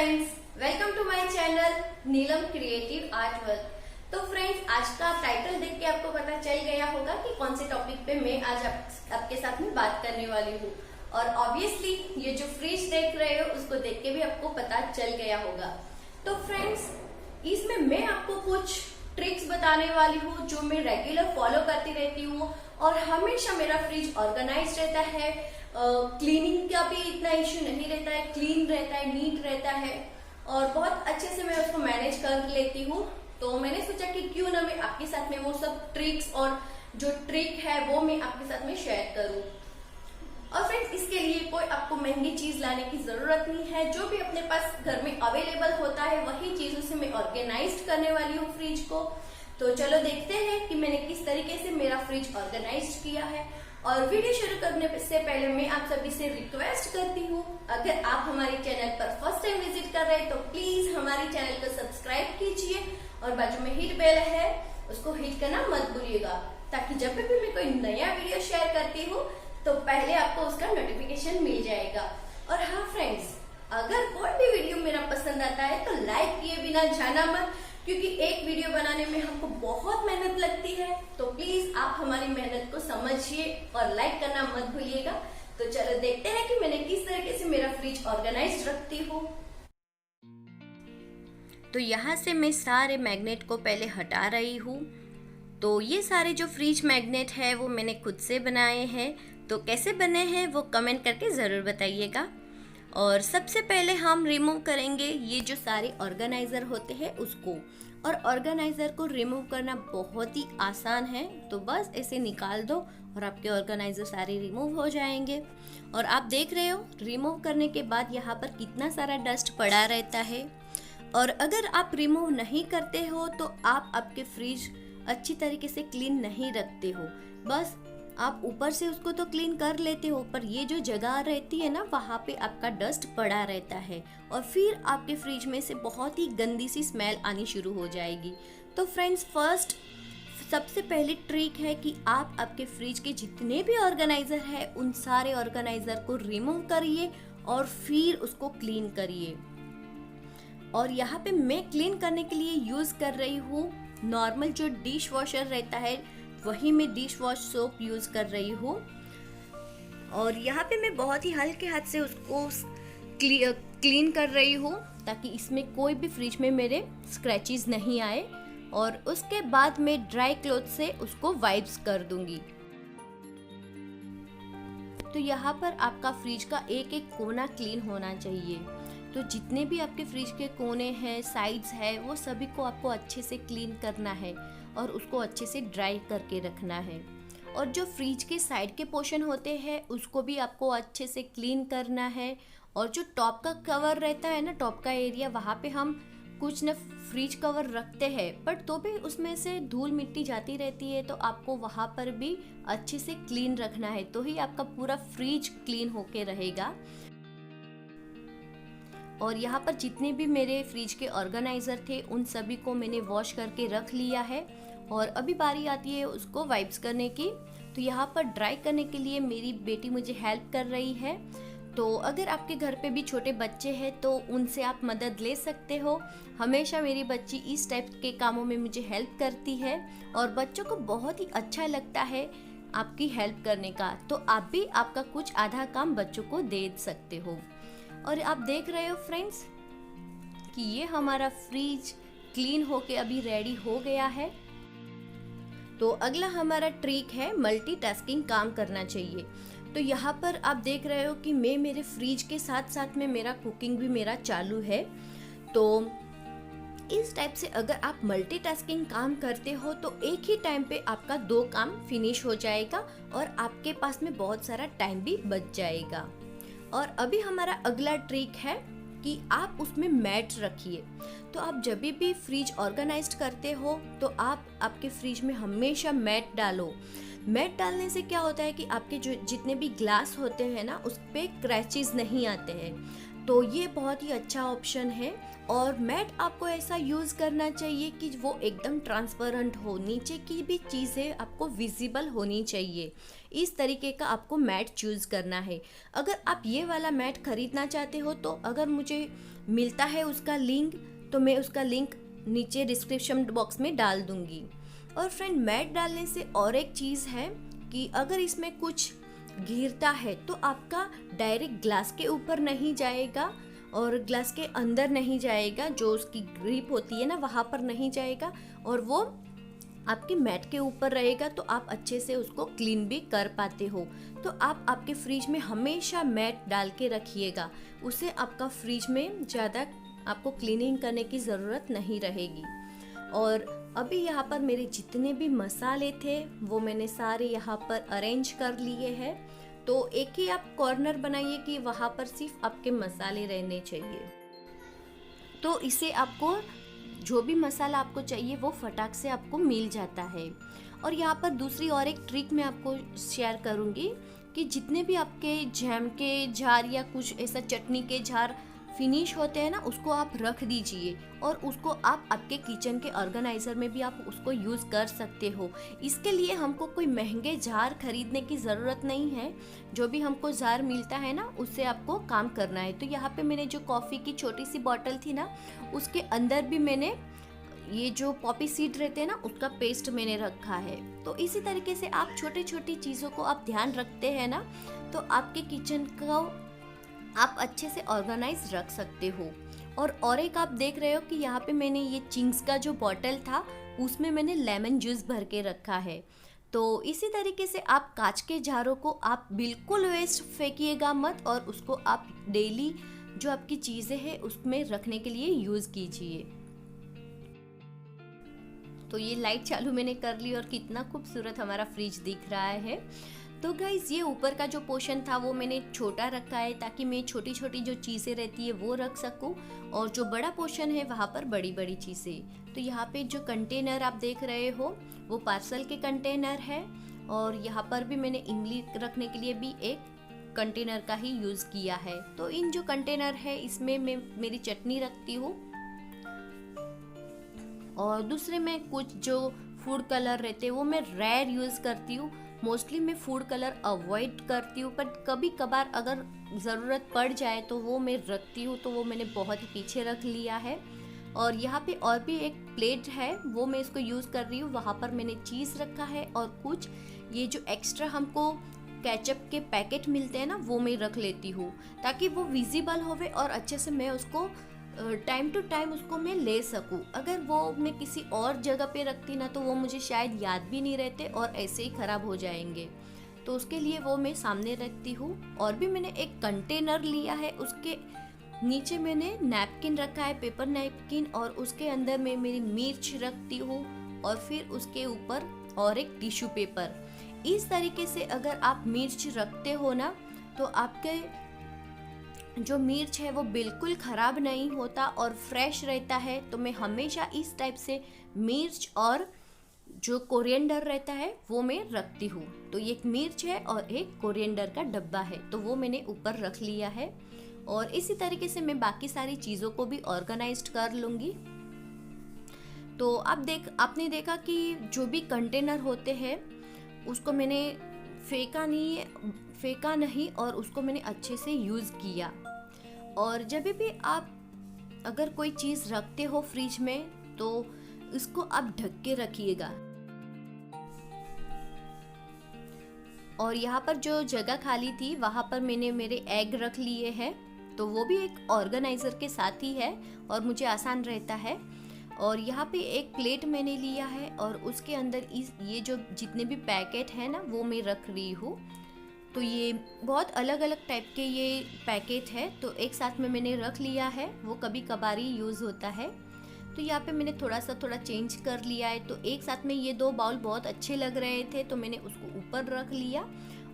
Friends, welcome to my channel Neelam creative art work. तो friends, आज का टाइटल देख के आपको पता चल गया होगा कि कौन से टॉपिक पे मैं आज आपके साथ में बात करने वाली हूँ। और ऑब्वियसली ये जो फ्रिज देख रहे हो उसको देख के भी आपको पता चल गया होगा। तो फ्रेंड्स, इसमें मैं आपको कुछ ट्रिक्स बताने वाली हूँ जो मैं रेगुलर फॉलो करती रहती हूँ और हमेशा मेरा फ्रिज ऑर्गेनाइज रहता है। क्लीनिंग का भी इतना इश्यू नहीं रहता है, क्लीन रहता है, नीट रहता है और बहुत अच्छे से मैं उसको मैनेज कर लेती हूँ। तो मैंने सोचा कि क्यों ना मैं आपके साथ में वो सब ट्रिक्स और जो ट्रिक है वो मैं आपके साथ में शेयर करूँ। और फ्रेंड्स, इसके लिए कोई आपको महंगी चीज लाने की जरूरत नहीं है। जो भी अपने पास घर में अवेलेबल होता है वही चीजों से मैं ऑर्गेनाइज करने वाली हूँ फ्रिज को। तो चलो देखते हैं कि मैंने किस तरीके से मेरा फ्रिज ऑर्गेनाइज किया है। और वीडियो शुरू करने से पहले मैं आप सभी से रिक्वेस्ट करती हूँ, अगर आप हमारे चैनल पर फर्स्ट टाइम विजिट कर रहे हैं तो प्लीज हमारे चैनल को सब्सक्राइब कीजिए और बाजू में हिट बेल है उसको हिट करना मत भूलिएगा, ताकि जब भी मैं कोई नया वीडियो शेयर करती हूँ तो पहले आपको उसका नोटिफिकेशन मिल जाएगा। और हाँ फ्रेंड्स, अगर कोई भी वीडियो मेरा पसंद आता है तो लाइक किए बिना जाना मत, क्योंकि एक वीडियो बनाने में हमको बहुत मेहनत लगती है। तो प्लीज आप हमारी मेहनत को समझिए और लाइक करना मत भूलिएगा। तो चलो देखते हैं कि मैंने किस तरीके से मेरा फ्रिज ऑर्गेनाइज रखती हूँ। तो यहाँ से मैं सारे मैग्नेट को पहले हटा रही हूँ। तो ये सारे जो फ्रिज मैग्नेट है वो मैंने खुद से बनाए हैं। तो कैसे बने हैं वो कमेंट करके ज़रूर बताइएगा। और सबसे पहले हम रिमूव करेंगे ये जो सारे ऑर्गेनाइज़र होते हैं उसको। और ऑर्गेनाइज़र को रिमूव करना बहुत ही आसान है। तो बस ऐसे निकाल दो और आपके ऑर्गेनाइज़र सारे रिमूव हो जाएंगे। और आप देख रहे हो रिमूव करने के बाद यहाँ पर कितना सारा डस्ट पड़ा रहता है। और अगर आप रिमूव नहीं करते हो तो आप आपके फ्रिज अच्छी तरीके से क्लीन नहीं रखते हो। बस आप ऊपर से उसको तो क्लीन कर लेते हो, पर ये जो जगह रहती है ना वहाँ पे आपका डस्ट पड़ा रहता है और फिर आपके फ्रिज में से बहुत ही गंदी सी स्मेल आनी शुरू हो जाएगी। तो फ्रेंड्स, सबसे पहली ट्रिक है कि आप आपके फ्रिज के जितने भी ऑर्गेनाइजर है उन सारे ऑर्गेनाइजर को रिमूव करिए और फिर उसको क्लीन करिए। और यहाँ पे मैं क्लीन करने के लिए यूज़ कर रही हूँ नॉर्मल जो डिश वॉशर रहता है, वही मैं डिश वॉश सोप यूज़ कर रही हूँ। और यहाँ पे मैं बहुत ही हल्के हाथ से उसको क्लीन कर रही हूँ ताकि इसमें कोई भी फ्रिज में मेरे स्क्रैचेस नहीं आए। और उसके बाद मैं ड्राई क्लॉथ से उसको वाइप्स कर दूंगी। तो यहाँ पर आपका फ्रिज का एक एक कोना क्लीन होना चाहिए। तो जितने भी आपके फ्रिज के कोने हैं, साइड्स है, वो सभी को आपको अच्छे से क्लीन करना है और उसको अच्छे से ड्राई करके रखना है। और जो फ्रिज के साइड के पोर्शन होते हैं उसको भी आपको अच्छे से क्लीन करना है। और जो टॉप का कवर रहता है ना, टॉप का एरिया, वहाँ पे हम कुछ न फ्रिज कवर रखते हैं, बट तो भी उसमें से धूल मिट्टी जाती रहती है। तो आपको वहाँ पर भी अच्छे से क्लीन रखना है, तो ही आपका पूरा फ्रिज क्लीन होके रहेगा। और यहाँ पर जितने भी मेरे फ्रिज के ऑर्गेनाइज़र थे उन सभी को मैंने वॉश करके रख लिया है। और अभी बारी आती है उसको वाइप्स करने की। तो यहाँ पर ड्राई करने के लिए मेरी बेटी मुझे हेल्प कर रही है। तो अगर आपके घर पे भी छोटे बच्चे हैं तो उनसे आप मदद ले सकते हो। हमेशा मेरी बच्ची इस टाइप के कामों में मुझे हेल्प करती है और बच्चों को बहुत ही अच्छा लगता है आपकी हेल्प करने का। तो आप भी आपका कुछ आधा काम बच्चों को दे सकते हो। और आप देख रहे हो फ्रेंड्स कि ये हमारा फ्रिज क्लीन होके अभी रेडी हो गया है। तो अगला हमारा ट्रिक है मल्टीटास्किंग काम करना चाहिए। तो यहाँ पर आप देख रहे हो कि मैं मेरे फ्रिज के साथ साथ में मेरा कुकिंग भी मेरा चालू है। तो इस टाइप से अगर आप मल्टीटास्किंग काम करते हो तो एक ही टाइम पे आपका 2 काम फिनिश हो जाएगा और आपके पास में बहुत सारा टाइम भी बच जाएगा। और अभी हमारा अगला ट्रिक है कि आप उसमें मैट रखिए। तो आप जब भी फ्रिज ऑर्गेनाइज्ड करते हो तो आप आपके फ्रिज में हमेशा मैट डालो। मैट डालने से क्या होता है कि आपके जो जितने भी ग्लास होते हैं ना उस पे क्रैचेस नहीं आते हैं। तो ये बहुत ही अच्छा ऑप्शन है। और मैट आपको ऐसा यूज़ करना चाहिए कि वो एकदम ट्रांसपेरेंट हो, नीचे की भी चीज़ें आपको विजिबल होनी चाहिए। इस तरीके का आपको मैट चूज़ करना है। अगर आप ये वाला मैट खरीदना चाहते हो तो अगर मुझे मिलता है उसका लिंक, तो मैं उसका लिंक नीचे डिस्क्रिप्शन बॉक्स में डाल दूंगी। और फ्रेंड, मैट डालने से और एक चीज़ है कि अगर इसमें कुछ गिरता है तो आपका डायरेक्ट ग्लास के ऊपर नहीं जाएगा और ग्लास के अंदर नहीं जाएगा, जो उसकी ग्रिप होती है ना वहाँ पर नहीं जाएगा, और वो आपके मैट के ऊपर रहेगा, तो आप अच्छे से उसको क्लीन भी कर पाते हो। तो आप आपके फ्रिज में हमेशा मैट डाल के रखिएगा, उससे आपका फ्रिज में ज़्यादा आपको क्लीनिंग करने की ज़रूरत नहीं रहेगी। और अभी यहाँ पर मेरे जितने भी मसाले थे वो मैंने सारे यहाँ पर अरेंज कर लिए हैं। तो एक ही आप कॉर्नर बनाइए कि वहाँ पर सिर्फ आपके मसाले रहने चाहिए, तो इसे आपको जो भी मसाला आपको चाहिए वो फटाक से आपको मिल जाता है। और यहाँ पर दूसरी और एक ट्रिक मैं आपको शेयर करूँगी कि जितने भी आपके जैम के जार या कुछ ऐसा चटनी के जार फिनिश होते हैं ना, उसको आप रख दीजिए और उसको आप आपके किचन के ऑर्गेनाइजर में भी आप उसको यूज़ कर सकते हो। इसके लिए हमको कोई महंगे जार खरीदने की ज़रूरत नहीं है, जो भी हमको जार मिलता है ना उससे आपको काम करना है। तो यहाँ पे मैंने जो कॉफ़ी की छोटी सी बॉटल थी ना, उसके अंदर भी मैंने ये जो पॉपी सीड रहते हैं ना उसका पेस्ट मैंने रखा है। तो इसी तरीके से आप छोटी छोटी चीज़ों को आप ध्यान रखते हैं ना, तो आपके किचन को आप अच्छे से ऑर्गेनाइज रख सकते हो। और एक आप देख रहे हो कि यहाँ पे मैंने ये चिंग्स का जो बॉटल था उसमें मैंने लेमन जूस भर के रखा है। तो इसी तरीके से आप कांच के जारों को आप बिल्कुल वेस्ट फेंकिएगा मत, और उसको आप डेली जो आपकी चीज़ें हैं उसमें रखने के लिए यूज़ कीजिए। तो ये लाइट चालू मैंने कर ली और कितना खूबसूरत हमारा फ्रिज दिख रहा है। तो गाइज़, ये ऊपर का जो पोर्शन था वो मैंने छोटा रखा है ताकि मैं छोटी छोटी जो चीज़ें रहती है वो रख सकूं, और जो बड़ा पोर्शन है वहाँ पर बड़ी बड़ी चीज़ें। तो यहाँ पे जो कंटेनर आप देख रहे हो वो पार्सल के कंटेनर है, और यहाँ पर भी मैंने इमली रखने के लिए भी एक कंटेनर का ही यूज़ किया है। तो इन जो कंटेनर है इसमें मैं मेरी चटनी रखती हूँ, और दूसरे में कुछ जो फूड कलर रहते हैं वो मैं रेयर यूज़ करती हूँ। मोस्टली मैं फूड कलर अवॉइड करती हूँ, पर कभी कभार अगर ज़रूरत पड़ जाए तो वो मैं रखती हूँ, तो वो मैंने बहुत ही पीछे रख लिया है। और यहाँ पे और भी एक प्लेट है वो मैं इसको यूज़ कर रही हूँ, वहाँ पर मैंने चीज़ रखा है, और कुछ ये जो एक्स्ट्रा हमको केचप के पैकेट मिलते हैं ना वो मैं रख लेती हूँ, ताकि वो विजिबल होवे और अच्छे से मैं उसको टाइम टू टाइम उसको मैं ले सकूं। अगर वो मैं किसी और जगह पे रखती ना तो वो मुझे शायद याद भी नहीं रहते और ऐसे ही ख़राब हो जाएंगे, तो उसके लिए वो मैं सामने रखती हूँ। और भी मैंने एक कंटेनर लिया है, उसके नीचे मैंने नैपकिन रखा है, पेपर नैपकिन, और उसके अंदर मैं मेरी मिर्च रखती हूँ, और फिर उसके ऊपर और एक टिश्यू पेपर। इस तरीके से अगर आप मिर्च रखते हो ना तो आपके जो मिर्च है वो बिल्कुल ख़राब नहीं होता और फ्रेश रहता है। तो मैं हमेशा इस टाइप से मिर्च और जो कोरिएंडर रहता है वो मैं रखती हूँ। तो ये एक मिर्च है और एक कोरिएंडर का डब्बा है, तो वो मैंने ऊपर रख लिया है। और इसी तरीके से मैं बाकी सारी चीज़ों को भी ऑर्गेनाइज्ड कर लूँगी। तो आपने देखा कि जो भी कंटेनर होते हैं उसको मैंने फेंका नहीं और उसको मैंने अच्छे से यूज़ किया। और जब भी आप अगर कोई चीज़ रखते हो फ्रिज में तो इसको आप ढक के रखिएगा। और यहाँ पर जो जगह खाली थी वहाँ पर मैंने मेरे एग रख लिए हैं, तो वो भी एक ऑर्गेनाइज़र के साथ ही है और मुझे आसान रहता है। और यहाँ पे एक प्लेट मैंने लिया है और उसके अंदर ये जो जितने भी पैकेट हैं ना वो मैं रख रही हूँ। तो ये बहुत अलग अलग टाइप के ये पैकेट है, तो एक साथ में मैंने रख लिया है, वो कभी कभार ही यूज़ होता है। तो यहाँ पे मैंने थोड़ा चेंज कर लिया है। तो एक साथ में ये 2 बाउल बहुत अच्छे लग रहे थे तो मैंने उसको ऊपर रख लिया।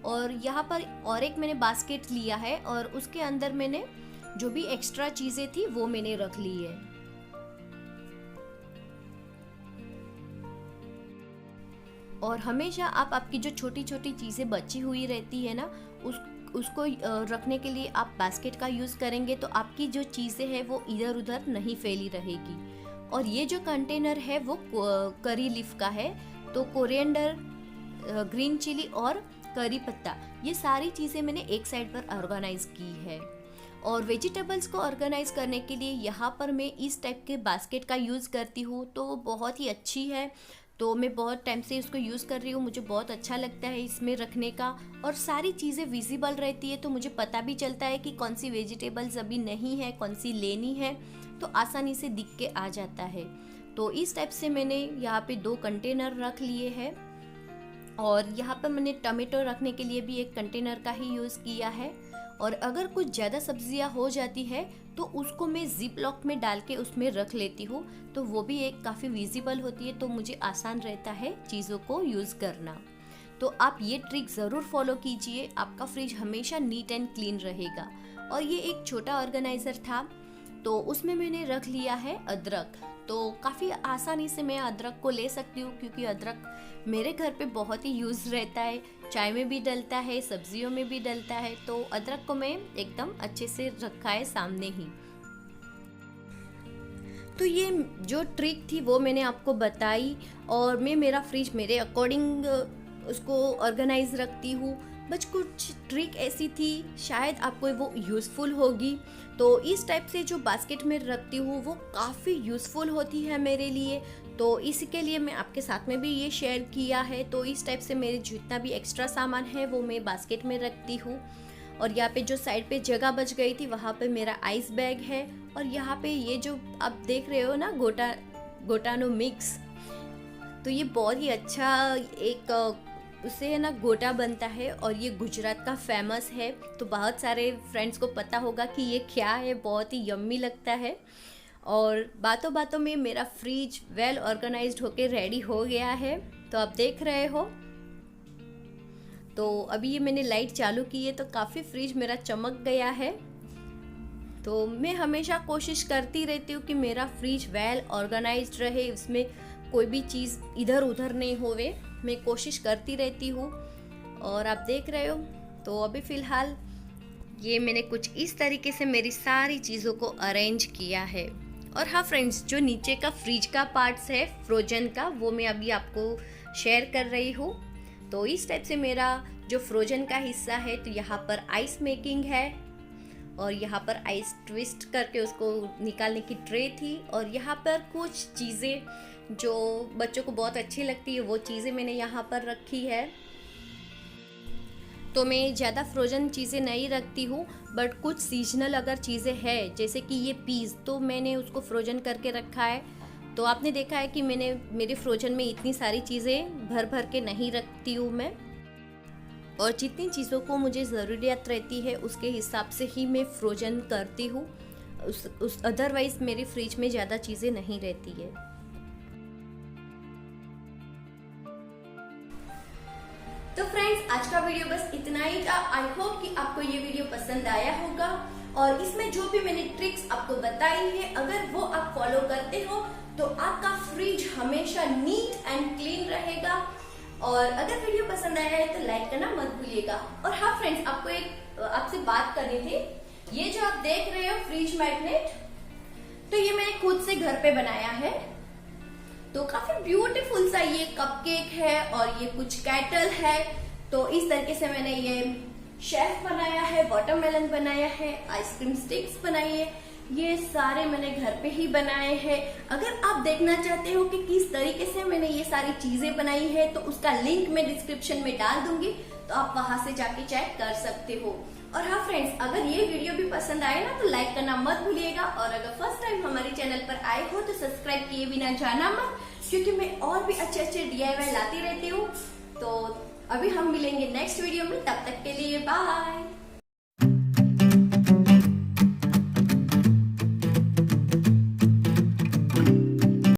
और यहाँ पर और एक मैंने बास्केट लिया है और उसके अंदर मैंने जो भी एक्स्ट्रा चीज़ें थी वो मैंने रख ली है। और हमेशा आप आपकी जो छोटी छोटी चीज़ें बची हुई रहती है ना उसको रखने के लिए आप बास्केट का यूज़ करेंगे तो आपकी जो चीज़ें हैं वो इधर उधर नहीं फैली रहेगी। और ये जो कंटेनर है वो करी लीफ का है, तो कोरिएंडर, ग्रीन चिली और करी पत्ता, ये सारी चीज़ें मैंने एक साइड पर ऑर्गेनाइज की है। और वेजिटेबल्स को ऑर्गेनाइज करने के लिए यहाँ पर मैं इस टाइप के बास्केट का यूज़ करती हूँ, तो बहुत ही अच्छी है। तो मैं बहुत टाइम से इसको यूज़ कर रही हूँ, मुझे बहुत अच्छा लगता है इसमें रखने का, और सारी चीज़ें विजिबल रहती है तो मुझे पता भी चलता है कि कौन सी वेजिटेबल्स अभी नहीं है, कौन सी लेनी है, तो आसानी से दिख के आ जाता है। तो इस टाइप से मैंने यहाँ पे 2 कंटेनर रख लिए हैं, और यहाँ पर मैंने टमाटो रखने के लिए भी एक कंटेनर का ही यूज़ किया है। और अगर कुछ ज़्यादा सब्जियां हो जाती है तो उसको मैं जिप लॉक में डाल के उसमें रख लेती हूँ, तो वो भी एक काफ़ी विजिबल होती है, तो मुझे आसान रहता है चीज़ों को यूज़ करना। तो आप ये ट्रिक ज़रूर फॉलो कीजिए, आपका फ्रिज हमेशा नीट एंड क्लीन रहेगा। और ये एक छोटा ऑर्गेनाइज़र था, तो उसमें मैंने रख लिया है अदरक। तो काफ़ी आसानी से मैं अदरक को ले सकती हूँ, क्योंकि अदरक मेरे घर पे बहुत ही यूज़ रहता है, चाय में भी डलता है, सब्जियों में भी डलता है, तो अदरक को मैं एकदम अच्छे से रखा है सामने ही। तो ये जो ट्रिक थी वो मैंने आपको बताई, और मैं मेरा फ्रिज मेरे अकॉर्डिंग उसको ऑर्गेनाइज रखती हूँ। बस कुछ ट्रिक ऐसी थी, शायद आपको वो यूज़फुल होगी। तो इस टाइप से जो बास्केट में रखती हूँ वो काफ़ी यूज़फुल होती है मेरे लिए, तो इसके लिए मैं आपके साथ में भी ये शेयर किया है। तो इस टाइप से मेरे जितना भी एक्स्ट्रा सामान है वो मैं बास्केट में रखती हूँ। और यहाँ पे जो साइड पे जगह बच गई थी वहाँ पे मेरा आइस बैग है, और यहाँ पे ये जो आप देख रहे हो ना गोटानो मिक्स, तो ये बहुत ही अच्छा एक उससे है ना गोटा बनता है, और ये गुजरात का फेमस है। तो बहुत सारे फ्रेंड्स को पता होगा कि ये क्या है, बहुत ही यम्मी लगता है। और बातों बातों में मेरा फ्रिज वेल ऑर्गेनाइज्ड होके रेडी हो गया है, तो आप देख रहे हो। तो अभी ये मैंने लाइट चालू की है तो काफ़ी फ्रिज मेरा चमक गया है। तो मैं हमेशा कोशिश करती रहती हूँ कि मेरा फ्रिज वेल ऑर्गेनाइज्ड रहे, उसमें कोई भी चीज़ इधर उधर नहीं होवे, मैं कोशिश करती रहती हूँ। और आप देख रहे हो, तो अभी फ़िलहाल ये मैंने कुछ इस तरीके से मेरी सारी चीज़ों को अरेंज किया है। और हाँ फ्रेंड्स, जो नीचे का फ्रिज का पार्ट्स है फ्रोजन का, वो मैं अभी आपको शेयर कर रही हूँ। तो इस टाइप से मेरा जो फ्रोजन का हिस्सा है, तो यहाँ पर आइस मेकिंग है, और यहाँ पर आइस ट्विस्ट करके उसको निकालने की ट्रे थी, और यहाँ पर कुछ चीज़ें जो बच्चों को बहुत अच्छी लगती है वो चीज़ें मैंने यहाँ पर रखी है। तो मैं ज़्यादा फ्रोजन चीज़ें नहीं रखती हूँ, बट कुछ सीजनल अगर चीज़ें हैं, जैसे कि ये पीस, तो मैंने उसको फ्रोजन करके रखा है। तो आपने देखा है कि मैंने मेरे फ्रोजन में इतनी सारी चीज़ें भर भर के नहीं रखती हूँ मैं, और जितनी चीज़ों को मुझे ज़रूरियत रहती है उसके हिसाब से ही मैं फ्रोजन करती हूँ। अदरवाइज़ मेरे फ्रिज में ज़्यादा चीज़ें नहीं रहती है। तो फ्रेंड्स, आज का वीडियो बस इतना ही था। आई होप कि आपको ये वीडियो पसंद आया होगा, और इसमें जो भी मैंने ट्रिक्स आपको बताई है, अगर वो आप फॉलो करते हो तो आपका फ्रिज हमेशा नीट एंड क्लीन रहेगा। और अगर वीडियो पसंद आया है तो लाइक करना मत भूलिएगा। और हाँ फ्रेंड्स, आपको एक आपसे बात करनी थी। ये जो आप देख रहे हो फ्रिज मैग्नेट, तो ये मैंने खुद से घर पे बनाया है। तो काफी ब्यूटीफुल सा ये कपकेक है, और ये कुछ कैटल है। तो इस तरीके से मैंने ये शेफ बनाया है, वाटरमेलन बनाया है, आइसक्रीम स्टिक्स बनाई है, ये सारे मैंने घर पे ही बनाए हैं। अगर आप देखना चाहते हो कि किस तरीके से मैंने ये सारी चीजें बनाई है, तो उसका लिंक मैं डिस्क्रिप्शन में डाल दूंगी, तो आप वहां से जाके चेक कर सकते हो। और हाँ फ्रेंड्स, अगर ये वीडियो भी पसंद आए ना तो लाइक करना मत भूलिएगा, और अगर फर्स्ट टाइम हमारे चैनल पर आए हो तो सब्सक्राइब किए बिना जाना मत, क्योंकि मैं और भी अच्छे अच्छे DIY लाती रहती हूँ। तो अभी हम मिलेंगे नेक्स्ट वीडियो में, तब तक के लिए बाय।